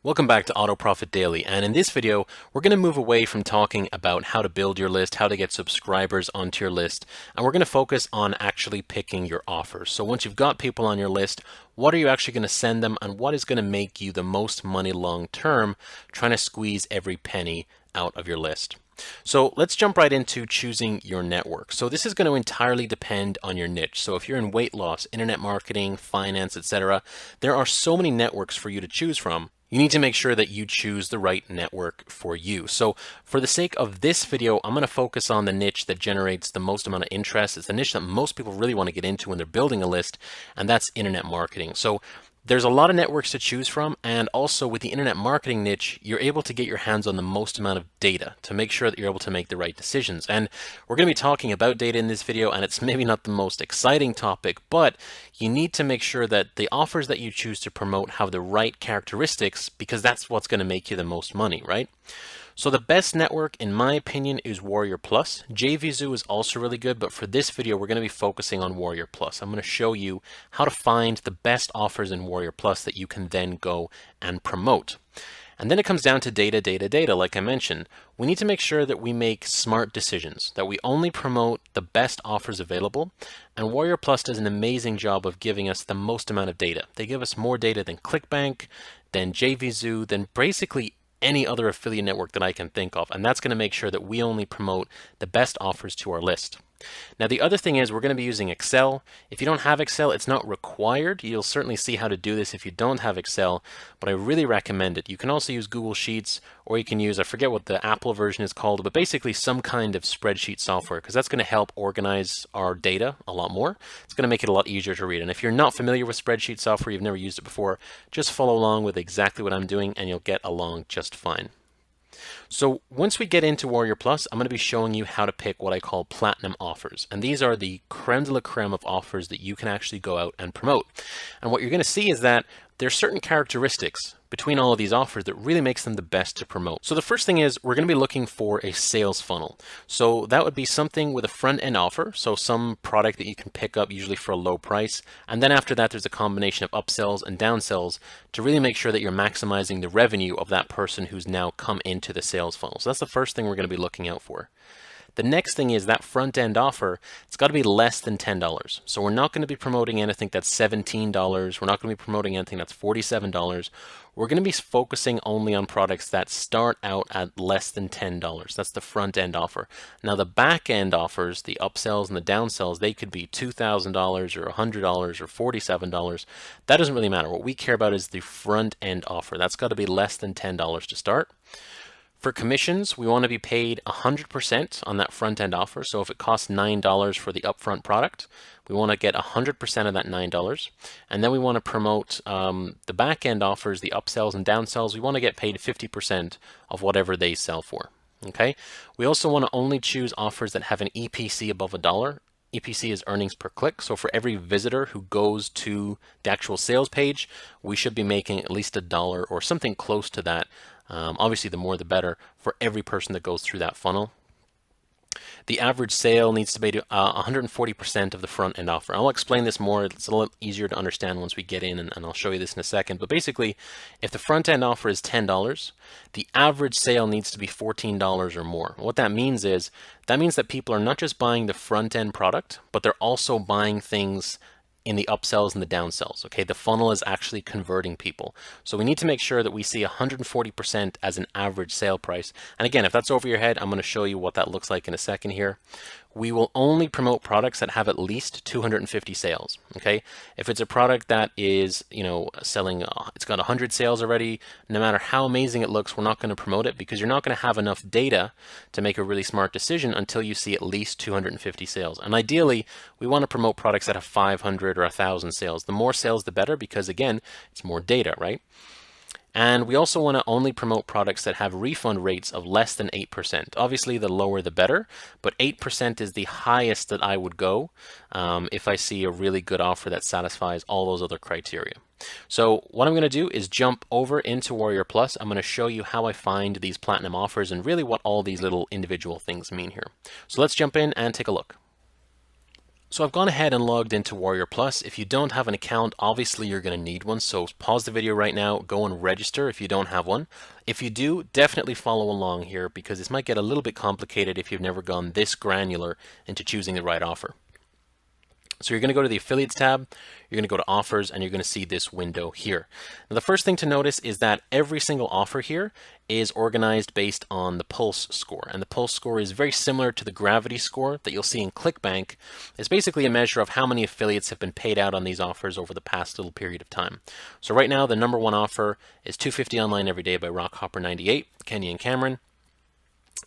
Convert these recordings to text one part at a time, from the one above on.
Welcome back to Auto Profit Daily, and in this video we're going to move away from talking about how to build your list, how to get subscribers onto your list, and we're going to focus on actually picking your offers. So once you've got people on your list, what are you actually going to send them, and what is going to make you the most money long term, trying to squeeze every penny out of your list. So let's jump right into choosing your network. So this is going to entirely depend on your niche. So if you're in weight loss, internet marketing, finance, etc., there are so many networks for you to choose from. You need to make sure that you choose the right network for you. So for the sake of this video, I'm going to focus on the niche that generates the most amount of interest. It's the niche that most people really want to get into when they're building a list, and that's internet marketing. So there's a lot of networks to choose from, and also with the internet marketing niche, you're able to get your hands on the most amount of data to make sure that you're able to make the right decisions. And we're going to be talking about data in this video, and it's maybe not the most exciting topic, but you need to make sure that the offers that you choose to promote have the right characteristics, because that's what's going to make you the most money, right? So the best network, in my opinion, is Warrior Plus. JVZoo is also really good, but for this video, we're going to be focusing on Warrior Plus. I'm going to show you how to find the best offers in Warrior Plus that you can then go and promote. And then it comes down to data, like I mentioned. We need to make sure that we make smart decisions, that we only promote the best offers available. And Warrior Plus does an amazing job of giving us the most amount of data. They give us more data than ClickBank, than JVZoo, than basically any other affiliate network that I can think of, and that's going to make sure that we only promote the best offers to our list. Now the other thing is we're going to be using Excel. If you don't have Excel, it's not required. You'll certainly see how to do this if you don't have Excel, but I really recommend it. You can also use Google Sheets, or you can use, I forget what the Apple version is called, but basically some kind of spreadsheet software, because that's going to help organize our data a lot more. It's going to make it a lot easier to read. And if you're not familiar with spreadsheet software, you've never used it before, just follow along with exactly what I'm doing and you'll get along just fine. So once we get into Warrior Plus, I'm going to be showing you how to pick what I call platinum offers. And these are the creme de la creme of offers that you can actually go out and promote. And what you're going to see is that there's certain characteristics between all of these offers that really makes them the best to promote. So the first thing is we're going to be looking for a sales funnel. So that would be something with a front end offer. So some product that you can pick up usually for a low price. And then after that, there's a combination of upsells and downsells to really make sure that you're maximizing the revenue of that person who's now come into the sales funnel. So that's the first thing we're going to be looking out for. The next thing is that front end offer, it's got to be less than $10. So we're not going to be promoting anything that's $17. We're not going to be promoting anything that's $47. We're going to be focusing only on products that start out at less than $10. That's the front end offer. Now the back end offers, the upsells and the downsells, they could be $2,000 or $100 or $47. That doesn't really matter. What we care about is the front end offer. That's got to be less than $10 to start. For commissions, we want to be paid 100% on that front end offer. So if it costs $9 for the upfront product, we want to get 100% of that $9. And then we want to promote the back end offers, the upsells and downsells. We want to get paid 50% of whatever they sell for. Okay. We also want to only choose offers that have an EPC above $1. EPC is earnings per click. So for every visitor who goes to the actual sales page, we should be making at least $1 or something close to that. Obviously, the more the better for every person that goes through that funnel. The average sale needs to be 140% of the front end offer. I'll explain this more. It's a little easier to understand once we get in, and I'll show you this in a second. But basically, if the front end offer is $10, the average sale needs to be $14 or more. What that means is, that means that people are not just buying the front end product, but they're also buying things in the upsells and the downsells. Okay, the funnel is actually converting people. So we need to make sure that we see 140% as an average sale price. And again, if that's over your head, I'm going to show you what that looks like in a second here. We will only promote products that have at least 250 sales. Okay, if it's a product that is, selling, it's got 100 sales already, no matter how amazing it looks, we're not going to promote it, because you're not going to have enough data to make a really smart decision until you see at least 250 sales. And ideally, we want to promote products that have 500 or 1,000 sales. The more sales, the better, because again, it's more data, right? And we also want to only promote products that have refund rates of less than 8%. Obviously, the lower the better, but 8% is the highest that I would go if I see a really good offer that satisfies all those other criteria. So what I'm going to do is jump over into Warrior Plus. I'm going to show you how I find these platinum offers and really what all these little individual things mean here. So let's jump in and take a look. So I've gone ahead and logged into Warrior Plus. If you don't have an account, obviously you're going to need one. So pause the video right now, go and register if you don't have one. If you do, definitely follow along here because this might get a little bit complicated if you've never gone this granular into choosing the right offer. So you're going to go to the affiliates tab, you're going to go to offers, and you're going to see this window here. Now the first thing to notice is that every single offer here is organized based on the pulse score. And the pulse score is very similar to the gravity score that you'll see in ClickBank. It's basically a measure of how many affiliates have been paid out on these offers over the past little period of time. So right now the number one offer is $250 online every day by Rockhopper98, Kenny and Cameron.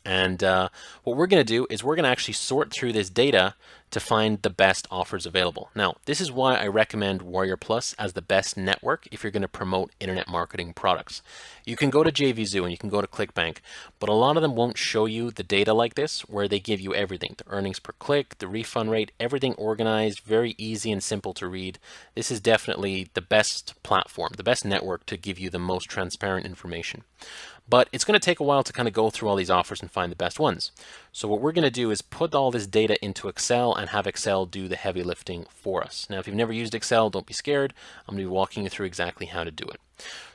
And what we're going to do is we're going to actually sort through this data to find the best offers available. Now, this is why I recommend Warrior Plus as the best network if you're going to promote internet marketing products. You can go to JVZoo and you can go to ClickBank, but a lot of them won't show you the data like this, where they give you everything, the earnings per click, the refund rate, everything organized, very easy and simple to read. This is definitely the best platform, the best network to give you the most transparent information. But it's going to take a while to kind of go through all these offers and find the best ones. So what we're going to do is put all this data into Excel and have Excel do the heavy lifting for us. Now, if you've never used Excel, don't be scared. I'm going to be walking you through exactly how to do it.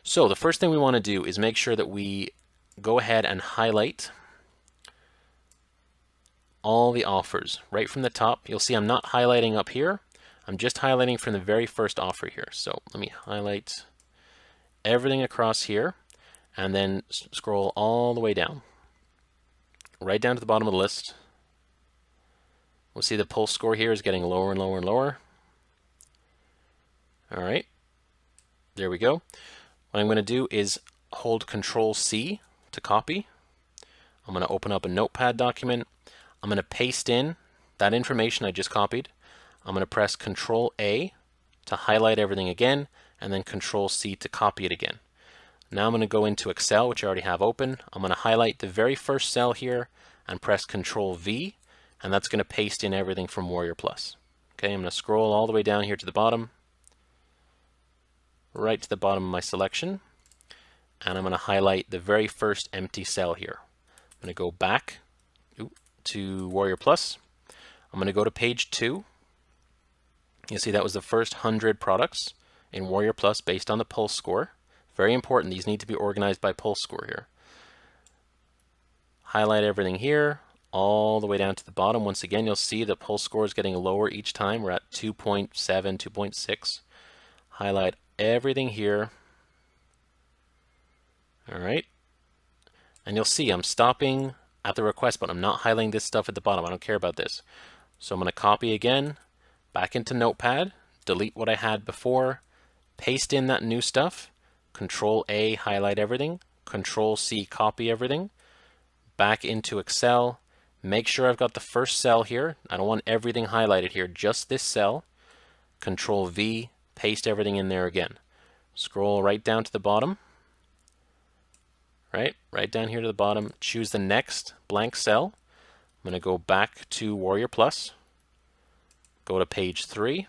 So the first thing we want to do is make sure that we go ahead and highlight all the offers right from the top. You'll see I'm not highlighting up here. I'm just highlighting from the very first offer here. So let me highlight everything across here, and then scroll all the way down, right down to the bottom of the list. We'll see the pulse score here is getting lower and lower and lower. All right, there we go. What I'm going to do is hold Control-C to copy. I'm going to open up a Notepad document. I'm going to paste in that information I just copied. I'm going to press Control-A to highlight everything again, and then Control-C to copy it again. Now I'm going to go into Excel, which I already have open. I'm going to highlight the very first cell here and press Control-V, and that's going to paste in everything from Warrior Plus. Okay, I'm going to scroll all the way down here to the bottom, right to the bottom of my selection, and I'm going to highlight the very first empty cell here. I'm going to go back to Warrior Plus. I'm going to go to page 2. You see that was the first 100 products in Warrior Plus based on the pulse score. Very important, these need to be organized by pulse score here. Highlight everything here, all the way down to the bottom. Once again, you'll see the pulse score is getting lower each time. We're at 2.7, 2.6. Highlight everything here. All right. And you'll see I'm stopping at the request button. I'm not highlighting this stuff at the bottom. I don't care about this. So I'm going to copy again, back into Notepad, delete what I had before, paste in that new stuff. Control-A, highlight everything. Control-C, copy everything. Back into Excel. Make sure I've got the first cell here. I don't want everything highlighted here, just this cell. Control-V, paste everything in there again. Scroll right down to the bottom. Right down here to the bottom. Choose the next blank cell. I'm going to go back to Warrior Plus. Go to page 3.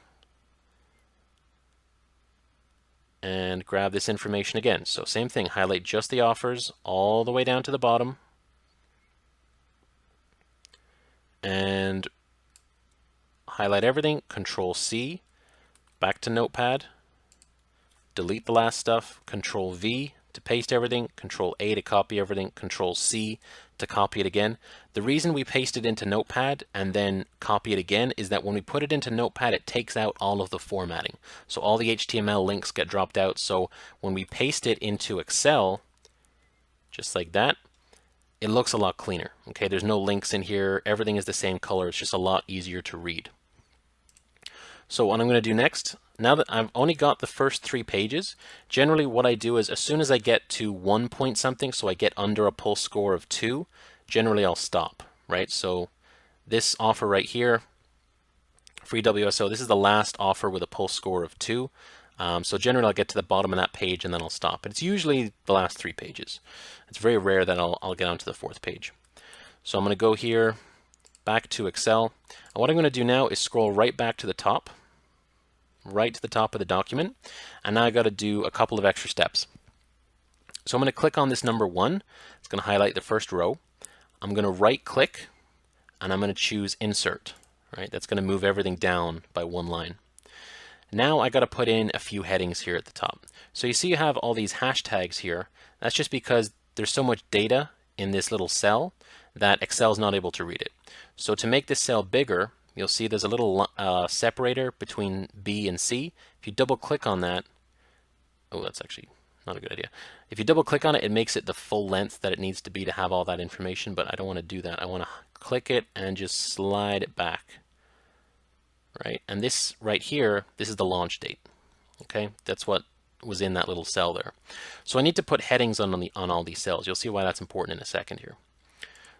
And grab this information again. So same thing, highlight just the offers all the way down to the bottom. And highlight everything, Control-C, back to Notepad, delete the last stuff, Control-V to paste everything, Control-A to copy everything, Control-C to copy it again. The reason we paste it into Notepad and then copy it again is that when we put it into Notepad, it takes out all of the formatting. So all the HTML links get dropped out. So when we paste it into Excel, just like that, it looks a lot cleaner. Okay, there's no links in here. Everything is the same color. It's just a lot easier to read. So what I'm going to do next, now that I've only got the first 3 pages, generally what I do is as soon as I get to 1 point something, so I get under a pulse score of 2, generally I'll stop, right? So this offer right here, free WSO, this is the last offer with a pulse score of 2. So generally I'll get to the bottom of that page and then I'll stop. But it's usually the last 3 pages. It's very rare that I'll get onto the 4th page. So I'm going to go here, back to Excel. And what I'm going to do now is scroll right back to the top, right to the top of the document. And now I got to do a couple of extra steps. So I'm going to click on this number 1. It's going to highlight the first row. I'm going to right click and I'm going to choose Insert. right? That's going to move everything down by one line. Now I got to put in a few headings here at the top. So you see you have all these hashtags here. That's just because there's so much data in this little cell that Excel is not able to read it. So to make this cell bigger, you'll see there's a little separator between B and C. If you double click on that, oh, that's actually not a good idea. If you double click on it, it makes it the full length that it needs to be to have all that information, but I don't want to do that. I want to click it and just slide it back, right? And this right here, this is the launch date, okay? That's what was in that little cell there. So I need to put headings on all these cells. You'll see why that's important in a second here.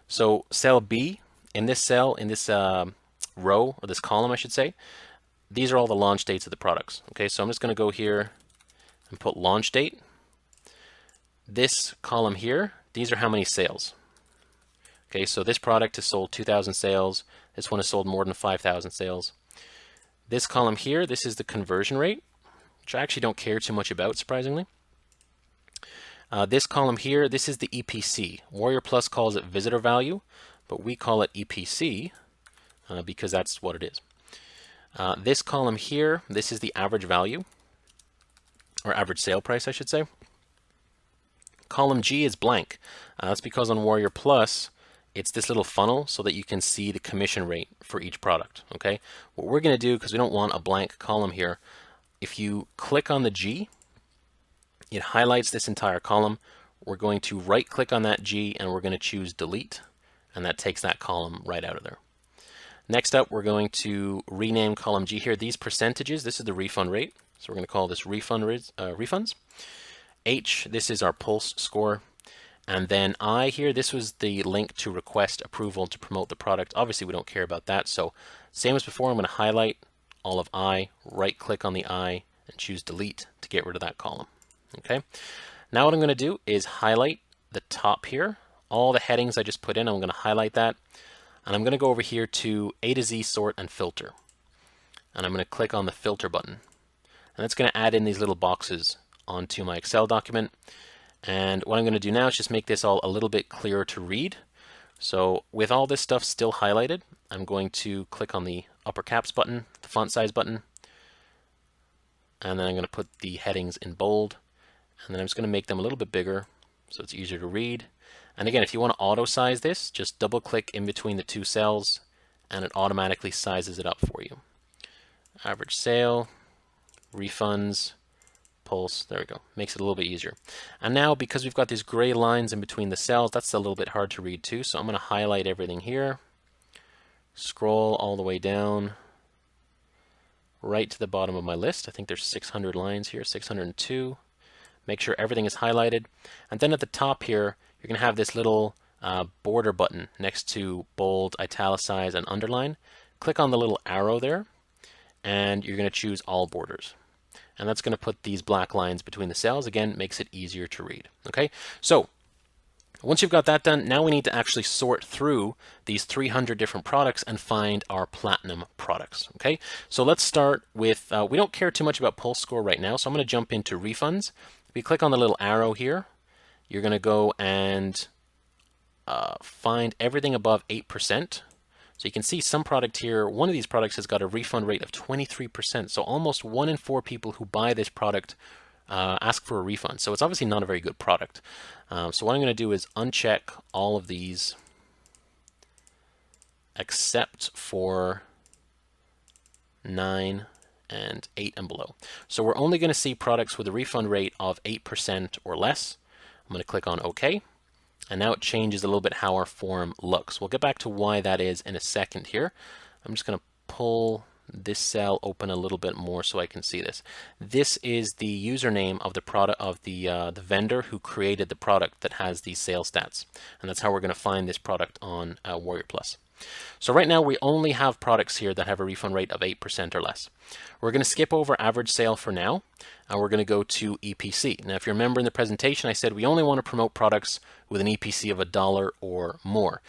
So cell B, in this cell, in this row, or this column I should say, these are all the launch dates of the products. Okay, so I'm just going to go here and put launch date. This column here, these are how many sales. Okay, so this product has sold 2,000 sales. This one has sold more than 5,000 sales. This column here, this is the conversion rate, which I actually don't care too much about, surprisingly. This column here, this is the EPC. Warrior Plus calls it visitor value, but we call it EPC because that's what it is. This column here, this is the average value, or average sale price, I should say. Column G is blank. That's because on Warrior Plus, it's this little funnel so that you can see the commission rate for each product, okay? What we're gonna do, because we don't want a blank column here, if you click on the G, it highlights this entire column. We're going to right click on that G and we're gonna choose delete, and that takes that column right out of there. Next up, we're going to rename column G here. These percentages, this is the refund rate. So we're gonna call this refunds. H, this is our pulse score. And then I here, this was the link to request approval to promote the product. Obviously, we don't care about that. So same as before, I'm going to highlight all of I, right click on the I, and choose delete to get rid of that column. Okay. Now what I'm going to do is highlight the top here. All the headings I just put in, I'm going to highlight that. And I'm going to go over here to A to Z sort and filter. And I'm going to click on the filter button. And that's going to add in these little boxes onto my Excel document. And what I'm going to do now is just make this all a little bit clearer to read. So with all this stuff still highlighted, I'm going to click on the upper caps button, the font size button, and then I'm going to put the headings in bold, and then I'm just going to make them a little bit bigger so it's easier to read. And again, if you want to auto size this, just double click in between the two cells and it automatically sizes it up for you. Average sale, refunds, pulse, there we go, makes it a little bit easier. And now because we've got these gray lines in between the cells, that's a little bit hard to read too, so I'm going to highlight everything here, scroll all the way down right to the bottom of my list. I think there's 600 lines here, 602. Make sure everything is highlighted, and then at the top here you're going to have this little border button next to bold, italicize, and underline. Click on the little arrow there and you're going to choose all borders. And that's going to put these black lines between the cells. Again, makes it easier to read. Okay, so once you've got that done, now we need to actually sort through these 300 different products and find our platinum products. Okay, so let's start with, we don't care too much about pulse score right now, so I'm going to jump into refunds. If you click on the little arrow here, you're going to go and find everything above 8%. So you can see some product here, one of these products has got a refund rate of 23%. So almost 1 in 4 people who buy this product ask for a refund. So it's obviously not a very good product. So what I'm going to do is uncheck all of these except for 9 and 8 and below. So we're only going to see products with a refund rate of 8% or less. I'm going to click on OK. And now it changes a little bit how our form looks. We'll get back to why that is in a second here. I'm just going to pull this cell open a little bit more so I can see this. This is the username of the product of the vendor who created the product that has these sales stats, and that's how we're going to find this product on Warrior Plus. So right now we only have products here that have a refund rate of 8% or less. We're going to skip over average sale for now, and we're going to go to EPC. Now, if you remember in the presentation, I said we only want to promote products with an EPC of $1 or more.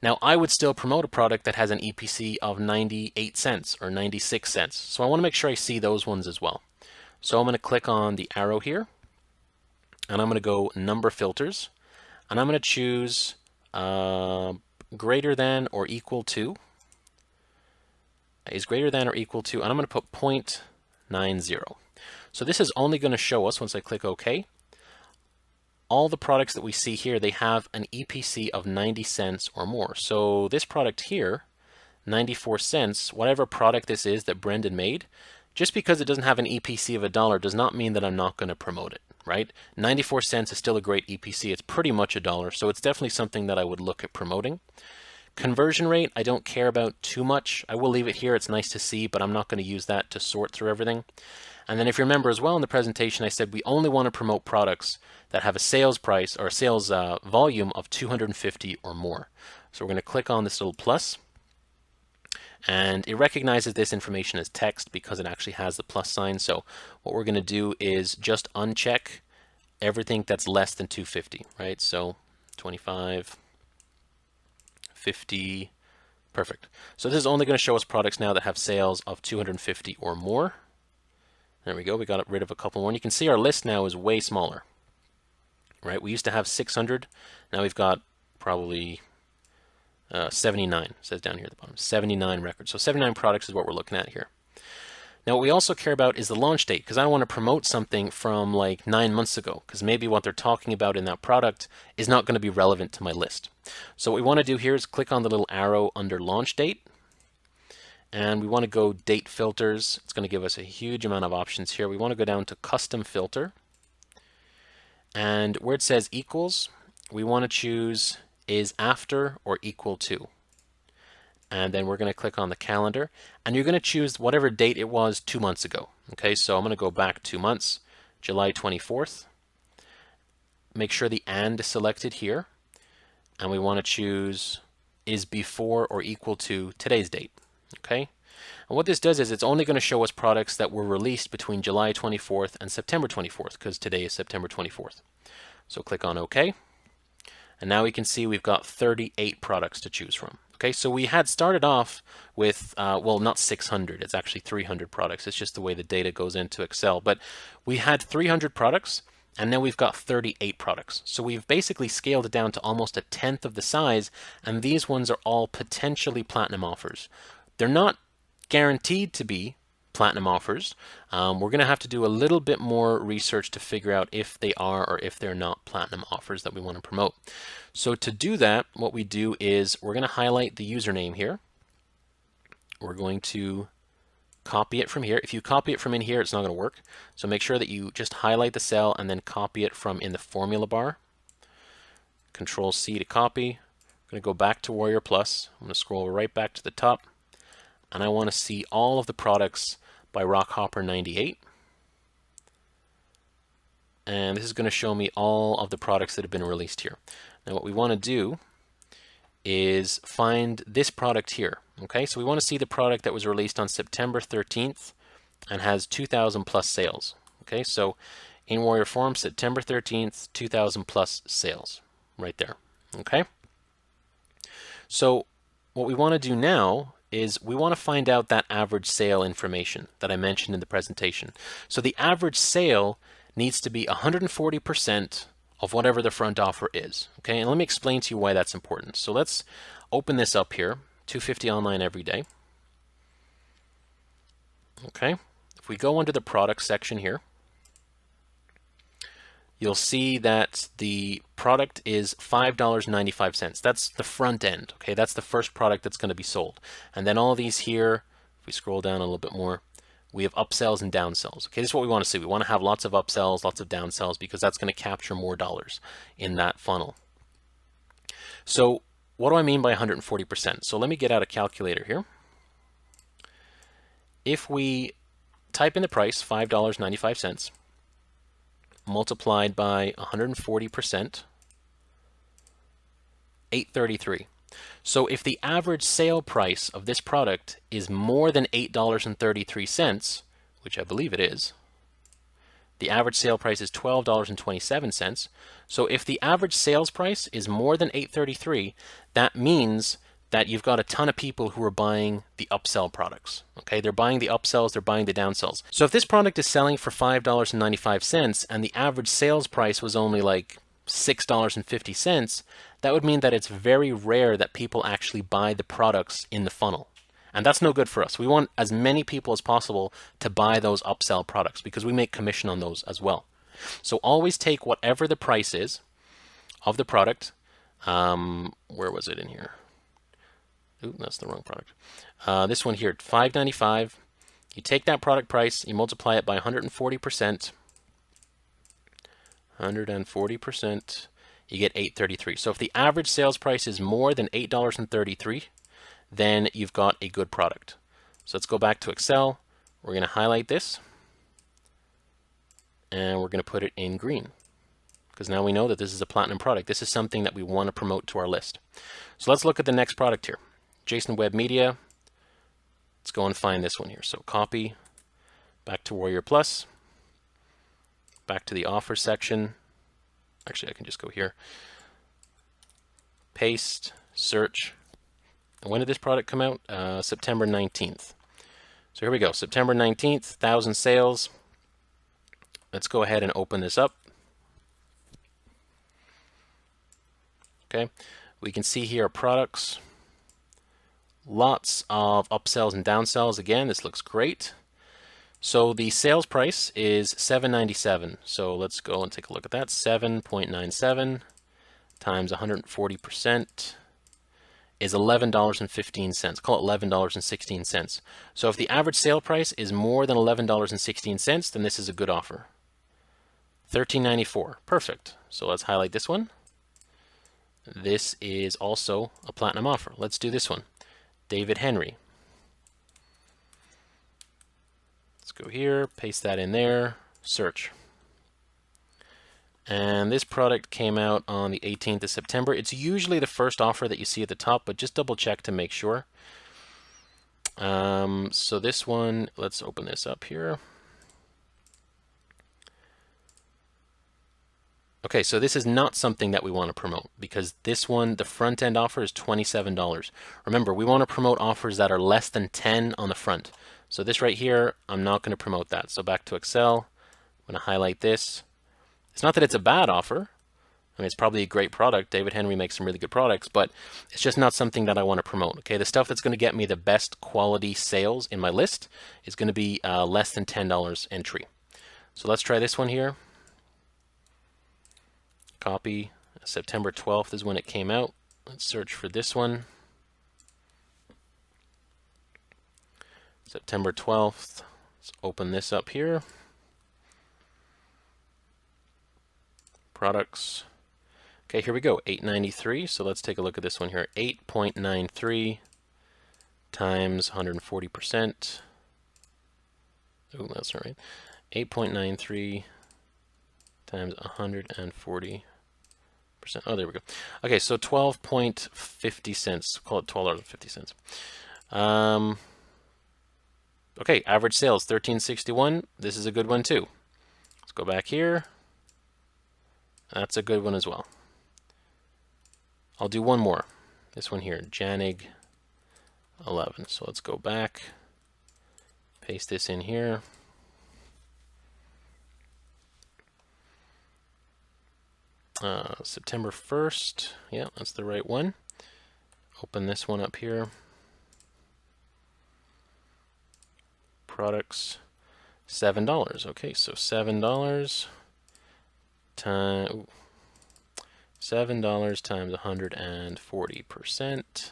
Now, I would still promote a product that has an EPC of 98 cents or 96 cents. So I want to make sure I see those ones as well. So I'm going to click on the arrow here, and I'm going to go number filters, and I'm going to choose greater than or equal to is greater than or equal to, and I'm going to put 0.90. So this is only going to show us, once I click OK, all the products that we see here, they have an EPC of 90 cents or more. So this product here, 94 cents, whatever product this is that Brendan made, just because it doesn't have an EPC of $1 does not mean that I'm not going to promote it, right? 94 cents is still a great EPC. It's pretty much $1, so it's definitely something that I would look at promoting. Conversion rate, I don't care about too much. I will leave it here. It's nice to see, but I'm not going to use that to sort through everything. And then if you remember as well in the presentation, I said we only want to promote products that have a sales price or a sales volume of 250 or more. So we're going to click on this little plus. And it recognizes this information as text because it actually has the plus sign. So what we're going to do is just uncheck everything that's less than 250, right? So 25, 50, perfect. So this is only going to show us products now that have sales of 250 or more. There we go. We got rid of a couple more. And you can see our list now is way smaller, right? We used to have 600. Now we've got probably 79, it says down here at the bottom, 79 records. So 79 products is what we're looking at here. Now what we also care about is the launch date, because I don't want to promote something from like 9 months ago, because maybe what they're talking about in that product is not going to be relevant to my list. So what we want to do here is click on the little arrow under launch date, and we want to go date filters. It's going to give us a huge amount of options here. We want to go down to custom filter, and where it says equals, we want to choose is after or equal to. And then we're going to click on the calendar, and you're going to choose whatever date it was 2 months ago. Okay, so I'm going to go back 2 months, July 24th. Make sure the and is selected here, and we want to choose is before or equal to today's date. Okay, and what this does is it's only going to show us products that were released between July 24th and September 24th, because today is September 24th. So click on OK. And now we can see we've got 38 products to choose from. Okay, so we had started off with, well, not 600, it's actually 300 products. It's just the way the data goes into Excel. But we had 300 products, and now we've got 38 products. So we've basically scaled it down to almost a tenth of the size, and these ones are all potentially platinum offers. They're not guaranteed to be platinum offers. We're going to have to do a little bit more research to figure out if they are or if they're not platinum offers that we want to promote. So to do that, what we do is we're going to highlight the username here. We're going to copy it from here. If you copy it from in here, it's not going to work. So make sure that you just highlight the cell and then copy it from in the formula bar. Control C to copy. I'm going to go back to Warrior Plus. I'm going to scroll right back to the top, and I want to see all of the products by Rockhopper 98. And this is going to show me all of the products that have been released here. Now what we want to do is find this product here. Okay, so we want to see the product that was released on September 13th and has 2,000 plus sales. Okay, so in Warrior Forum, September 13th, 2,000 plus sales, right there. Okay, so what we want to do now is we want to find out that average sale information that I mentioned in the presentation. So the average sale needs to be 140% of whatever the front offer is. Okay, and let me explain to you why that's important. So let's open this up here, 250 online every day. Okay, if we go under the product section here, you'll see that the product is $5.95. That's the front end. Okay, that's the first product that's going to be sold. And then all these here, if we scroll down a little bit more, we have upsells and downsells. Okay, this is what we want to see. We want to have lots of upsells, lots of downsells, because that's going to capture more dollars in that funnel. So what do I mean by 140%? So let me get out a calculator here. If we type in the price, $5.95, multiplied by 140%, 833. So if the average sale price of this product is more than $8.33, which I believe it is, the average sale price is $12.27. So if the average sales price is more than $8.33, that means that you've got a ton of people who are buying the upsell products. Okay, they're buying the upsells, they're buying the downsells. So if this product is selling for $5.95 and the average sales price was only like $6.50, that would mean that it's very rare that people actually buy the products in the funnel. And that's no good for us. We want as many people as possible to buy those upsell products because we make commission on those as well. So always take whatever the price is of the product. Where was it in here? Ooh, that's the wrong product. This one here, $5.95. You take that product price, you multiply it by 140%. 140%. You get $8.33. So if the average sales price is more than $8.33, then you've got a good product. So let's go back to Excel. We're going to highlight this, and we're going to put it in green, because now we know that this is a platinum product. This is something that we want to promote to our list. So let's look at the next product here. Jason Webb Media. Let's go and find this one here. So copy, back to Warrior Plus, back to the offer section. Actually, I can just go here. Paste, search. And when did this product come out? September 19th. So here we go. September 19th, 1,000 sales. Let's go ahead and open this up. Okay, we can see here products. Lots of upsells and downsells. Again, this looks great. So the sales price is $7.97. So let's go and take a look at that. 7.97 times 140% is $11.15. Call it $11.16. So if the average sale price is more than $11.16, then this is a good offer. $13.94. Perfect. So let's highlight this one. This is also a platinum offer. Let's do this one. David Henry. Let's go here, paste that in there, search. And this product came out on the 18th of September. It's usually the first offer that you see at the top, but just double check to make sure. So this one, let's open this up here. Okay, so this is not something that we want to promote, because this one, the front end offer is $27. Remember, we want to promote offers that are less than 10 on the front. So this right here, I'm not going to promote that. So back to Excel, I'm going to highlight this. It's not that it's a bad offer. I mean, it's probably a great product. David Henry makes some really good products, but it's just not something that I want to promote. Okay, the stuff that's going to get me the best quality sales in my list is going to be less than $10 entry. So let's try this one here. Copy. September 12th is when it came out. Let's search for this one. September 12th. Let's open this up here. Products. Okay, here we go. $8.93. So let's take a look at this one here. 8.93 times 140%. Oh, that's not right. 8.93 times 140%. Oh, there we go. Okay, so 12.50 cents. Call it $12.50. Okay, average sales $13.61. This is a good one too. Let's go back here. That's a good one as well. I'll do one more. This one here, Janig 11. So let's go back. Paste this in here. September 1st. Yeah, that's the right one. Open this one up here. Products, $7. Okay, so $7 times $7 times 140%.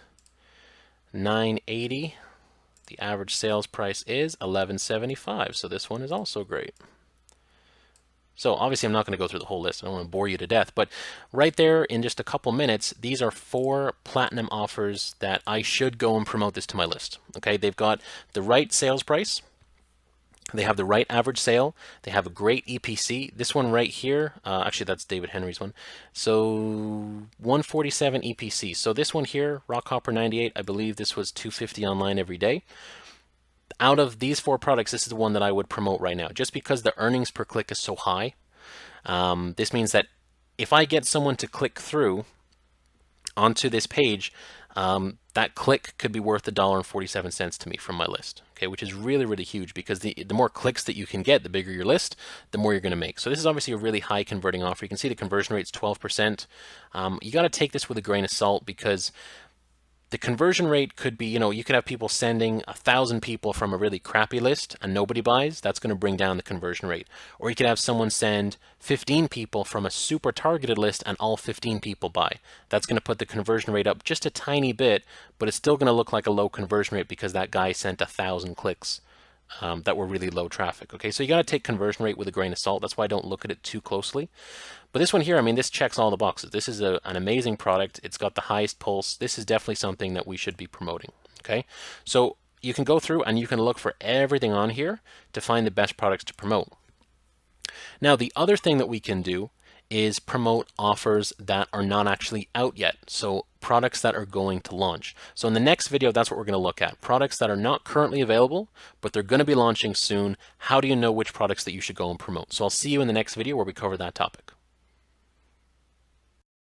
$9.80. The average sales price is $11.75. So this one is also great. So obviously I'm not going to go through the whole list. I don't want to bore you to death, but right there in just a couple minutes, these are 4 platinum offers that I should go and promote this to my list. Okay, they've got the right sales price. They have the right average sale. They have a great EPC. This one right here, actually that's David Henry's one. So 147 EPC. So this one here, Rock Hopper 98, I believe this was 250 online every day. Out of these 4 products, this is the one that I would promote right now, just because the earnings per click is so high. This means that if I get someone to click through onto this page, that click could be worth $1.47 to me from my list, okay, which is really, really huge, because the more clicks that you can get, the bigger your list, the more you're going to make. So this is obviously a really high converting offer. You can see the conversion rate is 12%. You got to take this with a grain of salt, because The conversion rate could be, you could have people sending 1,000 people from a really crappy list and nobody buys. That's going to bring down the conversion rate. Or you could have someone send 15 people from a super targeted list and all 15 people buy. That's going to put the conversion rate up just a tiny bit, but it's still going to look like a low conversion rate because that guy sent 1,000 clicks. That were really low traffic. Okay, so you got to take conversion rate with a grain of salt. That's why I don't look at it too closely. But this one here, I mean, this checks all the boxes. This is an amazing product. It's got the highest pulse. This is definitely something that we should be promoting. Okay, so you can go through and you can look for everything on here to find the best products to promote. Now, the other thing that we can do is promote offers that are not actually out yet. So products that are going to launch. So in the next video, that's what we're going to look at. Products that are not currently available, but they're going to be launching soon. How do you know which products that you should go and promote? So I'll see you in the next video where we cover that topic.